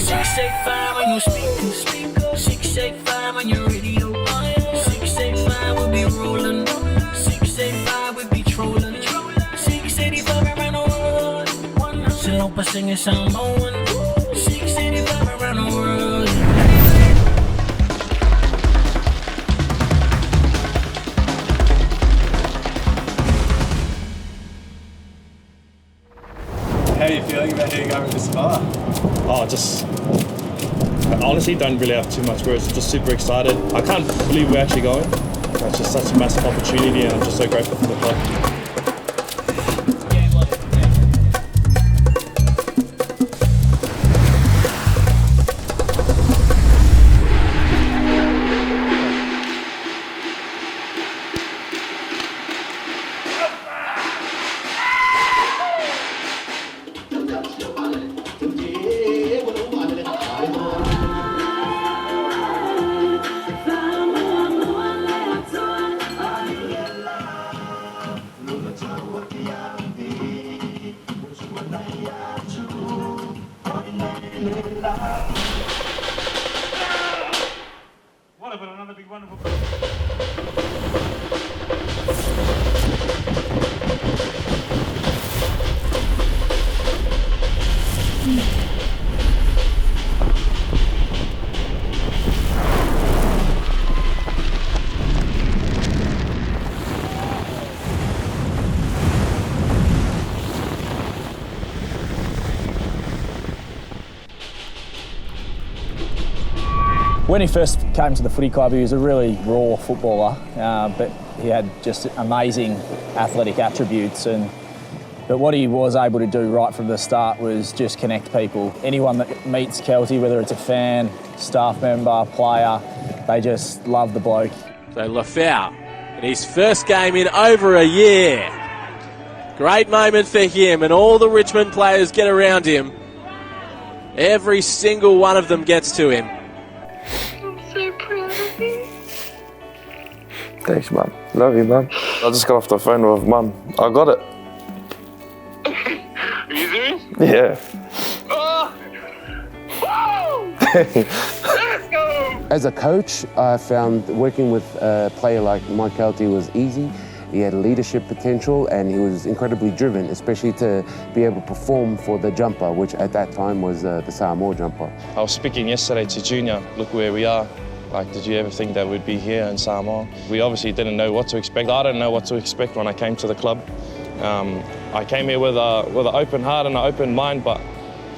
685 when you speak, 685 when you're radio, 685 we'll be rolling, 685 we'll be trolling, 685 around the world, Salopa singing SAMOAN, 685 around the world. How are you feeling about getting over to Samoa? I honestly don't really have too much words. I'm just super excited. I can't believe we're actually going. It's just such a massive opportunity and I'm just so grateful for the club. Wonderful, another big wonderful. When he first came to the footy club, he was a really raw footballer, but he had just amazing athletic attributes. But what he was able to do right from the start was just connect people. Anyone that meets Kelty, whether it's a fan, staff member, player, they just love the bloke. So Lefau, in his first game in over a year. Great moment for him, and all the Richmond players get around him. Every single one of them gets to him. Thanks, Mum. Love you, Mum. I just got off the phone with Mum. I got it. Are you serious? Yeah. Oh! Woo! Let's go! As a coach, I found working with a player like Mykelti was easy. He had leadership potential and he was incredibly driven, especially to be able to perform for the jumper, which at that time was the Samoa jumper. I was speaking yesterday to Junior, look where we are. Like, did you ever think that we'd be here in Samoa? We obviously didn't know what to expect. I didn't know what to expect when I came to the club. I came here with an open heart and an open mind, but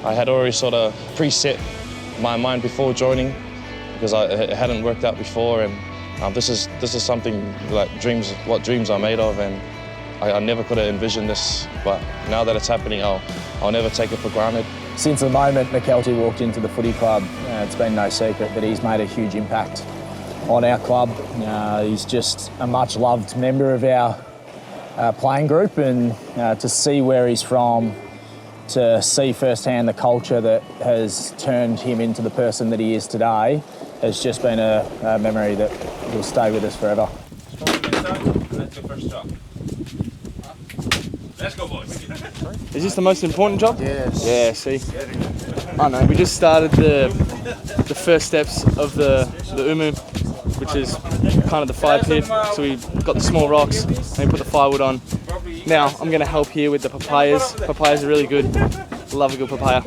I had already sort of preset my mind before joining because it hadn't worked out before. And this is something like what dreams are made of, and I never could have envisioned this. But now that it's happening, I'll never take it for granted. Since the moment Mykelti walked into the footy club, it's been no secret that he's made a huge impact on our club. He's just a much-loved member of our playing group, and to see where he's from, to see firsthand the culture that has turned him into the person that he is today, has just been a memory that will stay with us forever. That's your first job. Let's go, boys. Is this the most important job? Yes. Yeah, see. I know, we just started the first steps of the umu, which is kind of the fire pit. So we got the small rocks and we put the firewood on. Now I'm going to help here with the papayas. Papayas are really good. Love a good papaya.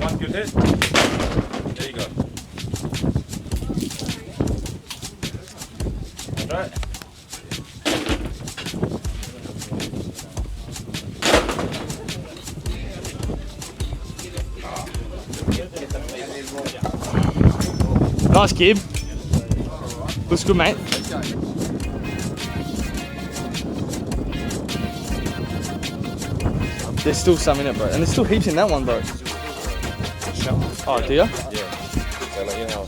One good hit. There you go. All right. Nice, Gib. Looks good, mate. There's still some in it, bro. And there's still heaps in that one, bro. Oh, do you? Yeah. So like, you know,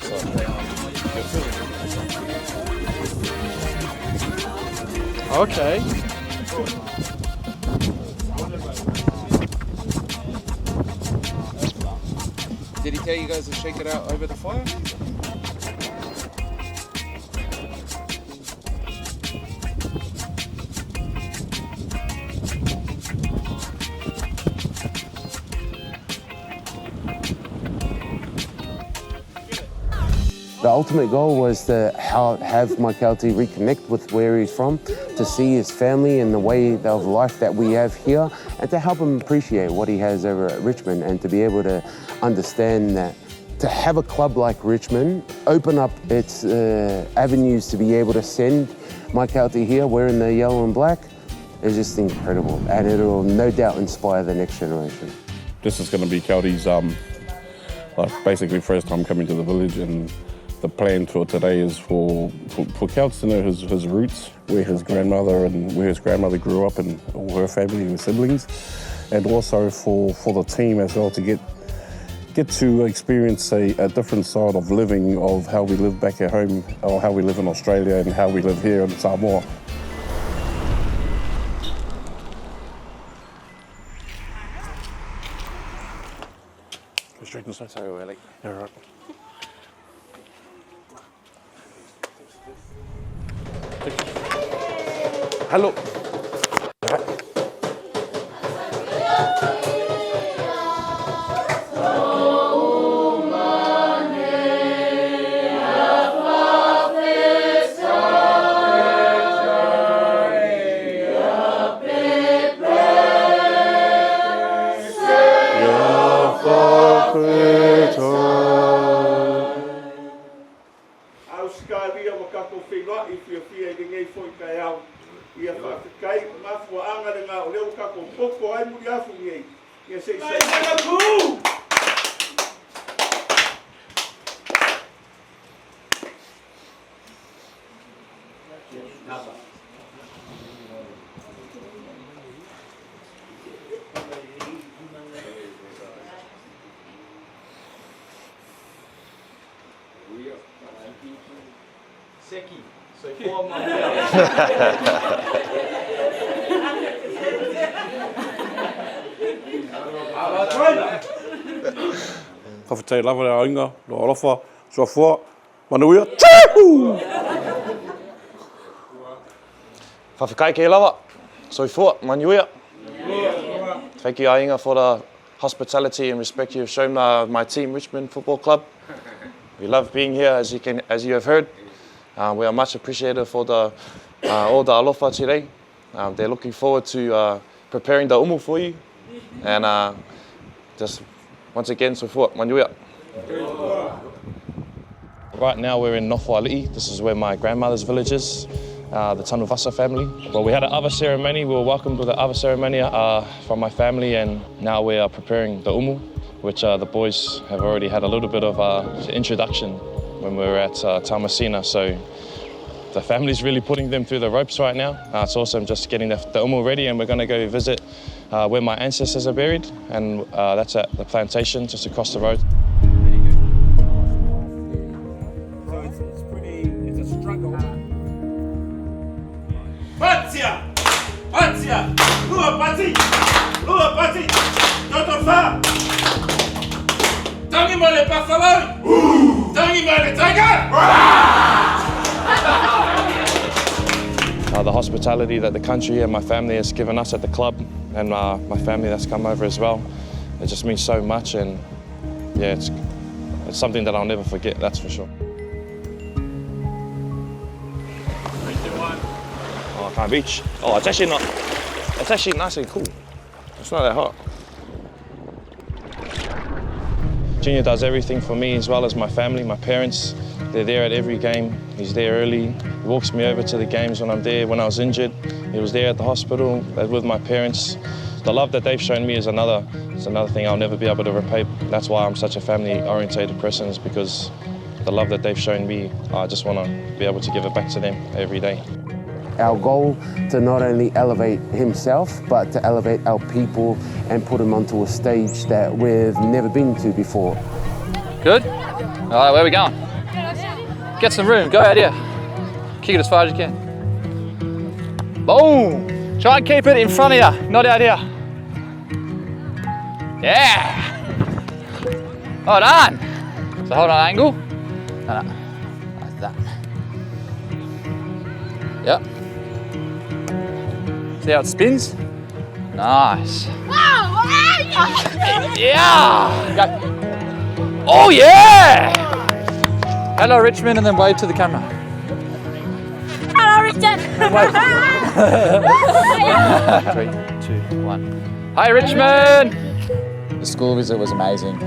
Okay. Did he tell you guys to shake it out over the fire? The ultimate goal was to have Mykelti reconnect with where he's from, to see his family and the way of life that we have here, and to help him appreciate what he has over at Richmond, and to be able to understand that to have a club like Richmond open up its avenues to be able to send Mykelti here wearing the yellow and black is just incredible, and it'll no doubt inspire the next generation. This is going to be Kelty's basically first time coming to the village, and the plan for today is for Kelty to know his roots, where his grandmother grew up, and all her family and siblings, and also for the team as well to get to experience a different side of living, of how we live back at home, or how we live in Australia and how we live here in Samoa. Go straight inside. Sorry, we're late. You're right. Hello. Whawhetei lawa rea inga, lo alofa, sua fua, manuia, tihu! Whawhekai ke lawa, soifua, manuia. Thank you, Ainga, for the hospitality and respect you have shown my team, Richmond Football Club. We love being here, as you have heard. We are much appreciated for all the alofa today. They're looking forward to preparing the umu for you. And just once again, soifua, manuia. Right now we're in Nofoali'i. This is where my grandmother's village is, the Tanuvasa family. Well, we had an ava ceremony. We were welcomed with an ava ceremony from my family, and now we are preparing the umu, which the boys have already had a little bit of introduction when we were at Tamasina. So the family's really putting them through the ropes right now. It's awesome just getting the umu ready, and we're going to go visit where my ancestors are buried, and that's at the plantation just across the road. The hospitality that the country and my family has given us at the club, and my family that's come over as well, it just means so much, and yeah, it's something that I'll never forget, that's for sure. Oh, Palm Beach. Oh, it's actually nice and cool. It's not that hot. Junior does everything for me as well as my family, my parents. They're there at every game. He's there early. He walks me over to the games when I'm there. When I was injured, he was there at the hospital with my parents. The love that they've shown me is another thing I'll never be able to repay. That's why I'm such a family-orientated person, is because the love that they've shown me, I just want to be able to give it back to them every day. Our goal to not only elevate himself, but to elevate our people and put him onto a stage that we've never been to before. Good? All right, where are we going? Get some room, go out here. Kick it as far as you can. Boom! Try and keep it in front of you, not out here. Yeah! Hold on. So hold on angle. No, like that. Yep. See how it spins? Nice. Yeah! Go. Oh yeah! Hello, Richmond, and then wave to the camera. Hello, Richmond. 3, 2, 1. Hi, Richmond. The school visit was amazing.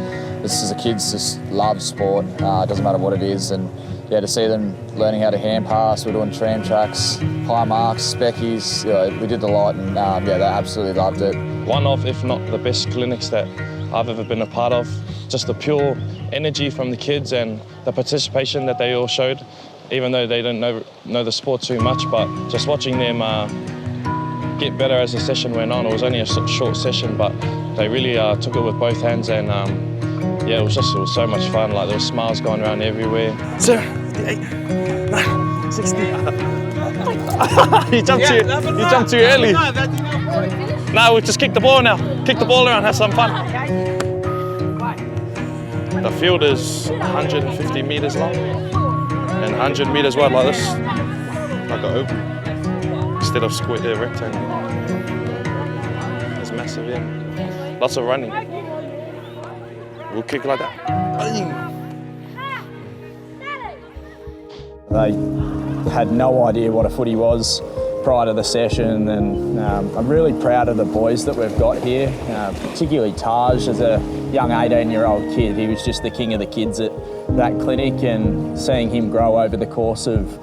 This is the kids just love sport. It doesn't matter what it is, and yeah, to see them learning how to hand pass, we're doing tram tracks, high marks, speckies. We did a lot, and yeah, they absolutely loved it. One of, if not the best clinics that I've ever been a part of. Just the pure energy from the kids and the participation that they all showed, even though they didn't know the sport too much, but just watching them get better as the session went on. It was only a short session, but they really took it with both hands, and yeah, it was so much fun. Like, there were smiles going around everywhere. 7, 8, 9, 60. You jumped too early. No, we just kick the ball now. Kick the ball around, have some fun. The field is 150 metres long and 100 metres wide like this, like an oval, instead of square rectangle. It's massive, yeah. Lots of running. We'll kick like that. They had no idea what a footy was prior to the session, and I'm really proud of the boys that we've got here, particularly Taj. As a young 18-year-old kid, he was just the king of the kids at that clinic, and seeing him grow over the course of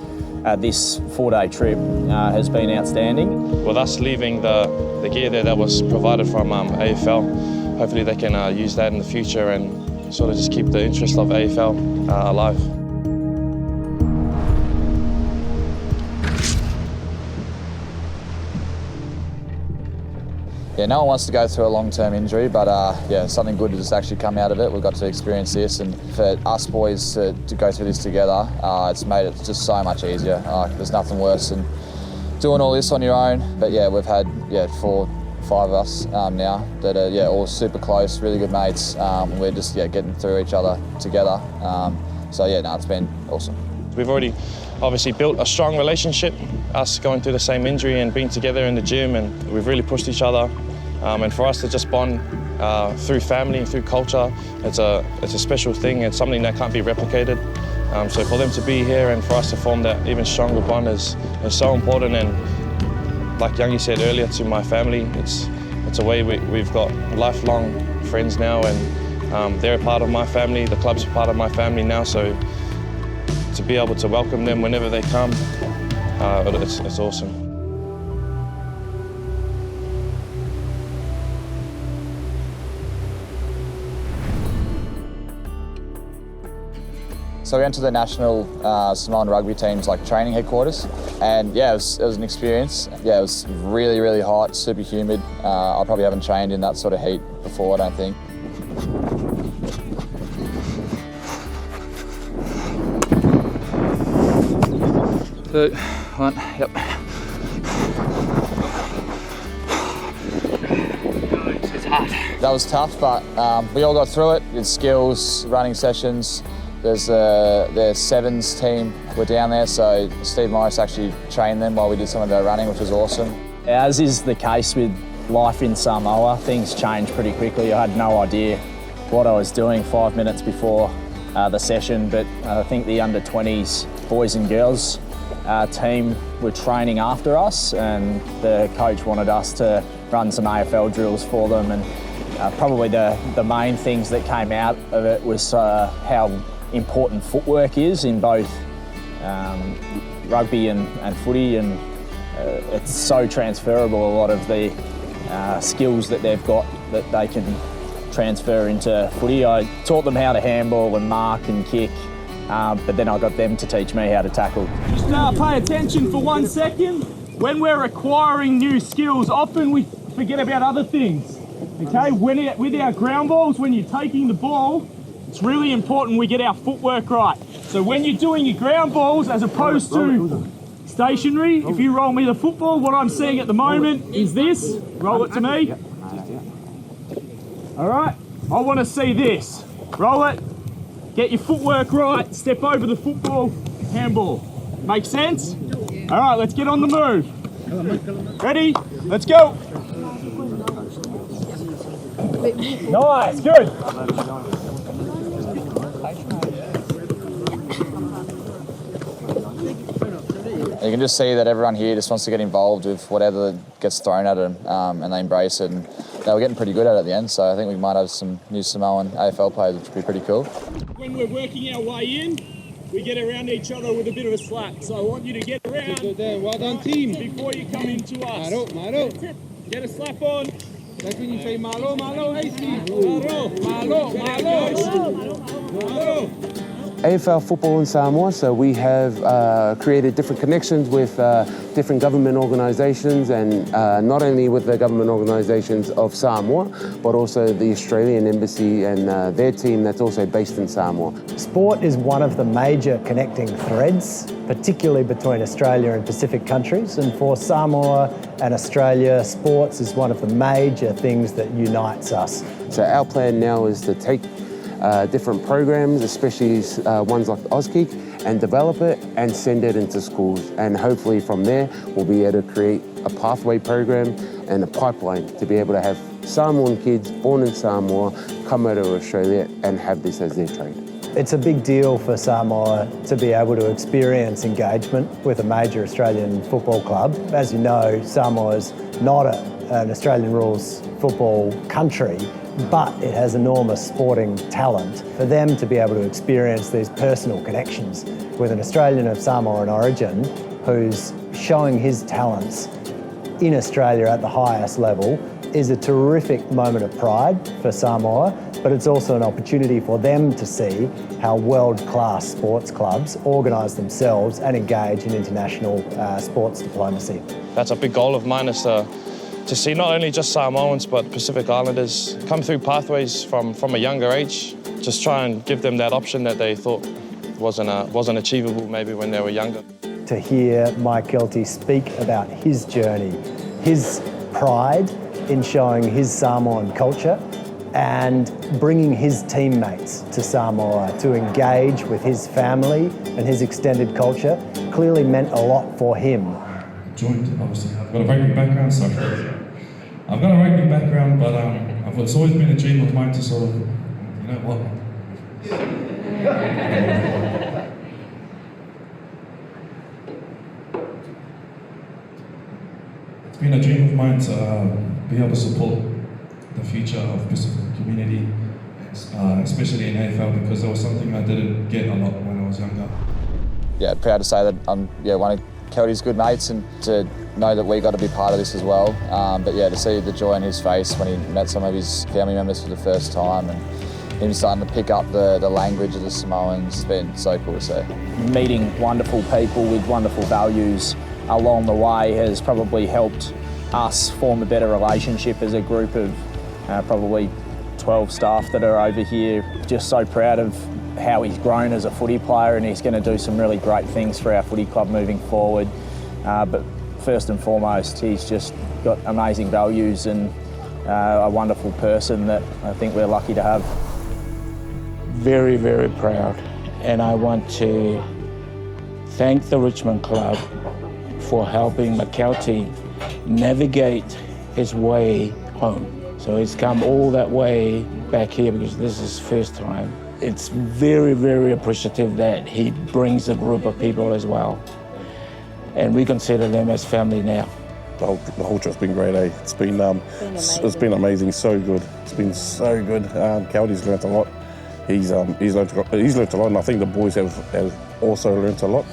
this 4-day trip has been outstanding. With us leaving the gear there that was provided from AFL, hopefully they can use that in the future and sort of just keep the interest of AFL alive. Yeah, no one wants to go through a long-term injury, but yeah, something good has actually come out of it. We've got to experience this, and for us boys to go through this together, it's made it just so much easier. There's nothing worse than doing all this on your own. But yeah, we've had 4, 5 of us now that are all super close, really good mates. We're just getting through each other together. So yeah, no, it's been awesome. We've already obviously built a strong relationship, us going through the same injury and being together in the gym, and we've really pushed each other. And for us to just bond through family and through culture, it's a special thing. It's something that can't be replicated. So for them to be here and for us to form that even stronger bond is so important. And like Youngie said earlier, to my family, it's a way we've got lifelong friends now, and they're a part of my family. The club's a part of my family now. So to be able to welcome them whenever they come, it's awesome. So we went to the national Samoan rugby team's training headquarters, and yeah, it was an experience. Yeah, it was really, really hot, super humid. I probably haven't trained in that sort of heat before, I don't think. 2, 1, yep. It's hard. That was tough, but we all got through it. Did skills, running sessions. There's the sevens team were down there, so Steve Morris actually trained them while we did some of our running, which was awesome. As is the case with life in Samoa, things change pretty quickly. I had no idea what I was doing 5 minutes before the session, but I think the under-20s boys and girls team were training after us, and the coach wanted us to run some AFL drills for them, and probably the main things that came out of it was how important footwork is in both rugby and footy, and it's so transferable, a lot of the skills that they've got that they can transfer into footy. I taught them how to handball and mark and kick, but then I got them to teach me how to tackle. Just pay attention for 1 second. When we're acquiring new skills, often we forget about other things. Okay, with our ground balls, when you're taking the ball, it's really important we get our footwork right. So when you're doing your ground balls, as opposed to stationary, if you roll me the football, what I'm seeing at the moment is this. Roll it to me. All right, I want to see this. Roll it, get your footwork right, step over the football, handball. Make sense? All right, let's get on the move. Ready? Let's go. Nice, good. You can just see that everyone here just wants to get involved with whatever gets thrown at them, and they embrace it. And they were getting pretty good at it at the end, so I think we might have some new Samoan AFL players, which would be pretty cool. When we're working our way in, we get around each other with a bit of a slap. So I want you to get around. Well done, team. Before you come into us. Maro. Get a slap on. That's when you say malo, hey Steve. Malo. AFL football in Samoa, so we have created different connections with different government organisations, and not only with the government organisations of Samoa, but also the Australian Embassy and their team that's also based in Samoa. Sport is one of the major connecting threads, particularly between Australia and Pacific countries, and for Samoa and Australia, sports is one of the major things that unites us. So our plan now is to take different programs, especially ones like Auskick, and develop it and send it into schools. And hopefully from there, we'll be able to create a pathway program and a pipeline to be able to have Samoan kids born in Samoa come out of Australia and have this as their trade. It's a big deal for Samoa to be able to experience engagement with a major Australian football club. As you know, Samoa is not an Australian rules football country, but it has enormous sporting talent. For them to be able to experience these personal connections with an Australian of Samoan origin who's showing his talents in Australia at the highest level is a terrific moment of pride for Samoa, but it's also an opportunity for them to see how world-class sports clubs organise themselves and engage in international sports diplomacy. That's a big goal of mine, is to see not only just Samoans but Pacific Islanders come through pathways from a younger age. Just try and give them that option that they thought wasn't achievable maybe when they were younger. To hear Mykelti speak about his journey, his pride in showing his Samoan culture and bringing his teammates to Samoa to engage with his family and his extended culture clearly meant a lot for him. Joined, obviously. I've got a rugby background, so I've got a rugby background, but it's always been a dream of mine to sort of, you know what? It's been a dream of mine to be able to support the future of Pacific community, especially in AFL, because there was something I didn't get a lot when I was younger. Yeah, proud to say that I'm one of Kelty's good mates, and to know that we got to be part of this as well. But yeah, to see the joy in his face when he met some of his family members for the first time, and him starting to pick up the language of the Samoans, it's been so cool to see. Meeting wonderful people with wonderful values along the way has probably helped us form a better relationship as a group of probably 12 staff that are over here. Just so proud of how he's grown as a footy player, and he's going to do some really great things for our footy club moving forward. But first and foremost, he's just got amazing values and a wonderful person that I think we're lucky to have. Very, very proud. And I want to thank the Richmond Club for helping Mykelti navigate his way home. So he's come all that way back here because this is his first time. It's very, very appreciative that he brings a group of people as well. And we consider them as family now. The whole trip's been great, eh? It's been amazing, so good. It's been so good. Kelty's learnt a lot. He's learnt a lot, and I think the boys have also learnt a lot.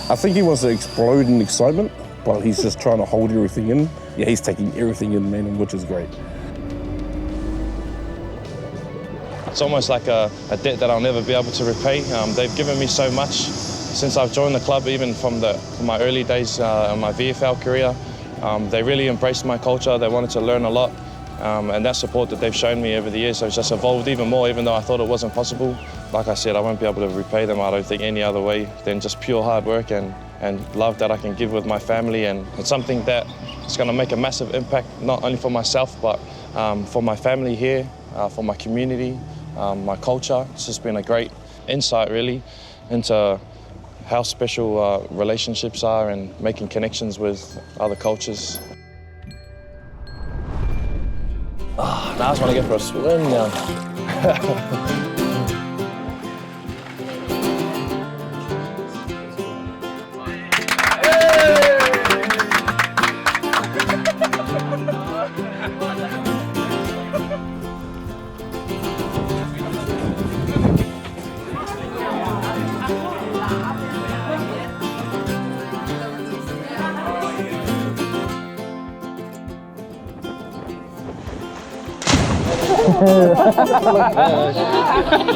I think he wants to explode in excitement, but he's just trying to hold everything in. Yeah, he's taking everything in, man, which is great. It's almost like a debt that I'll never be able to repay. They've given me so much since I've joined the club, even from my early days in my VFL career. They really embraced my culture. They wanted to learn a lot. And that support that they've shown me over the years has just evolved even more, even though I thought it wasn't possible. Like I said, I won't be able to repay them, I don't think, any other way than just pure hard work and love that I can give with my family. And it's something that is going to make a massive impact, not only for myself, but for my family here, for my community, my culture. It's just been a great insight, really, into how special relationships are and making connections with other cultures. Oh, now I just want to go for a swim now. Hey!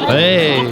Hey.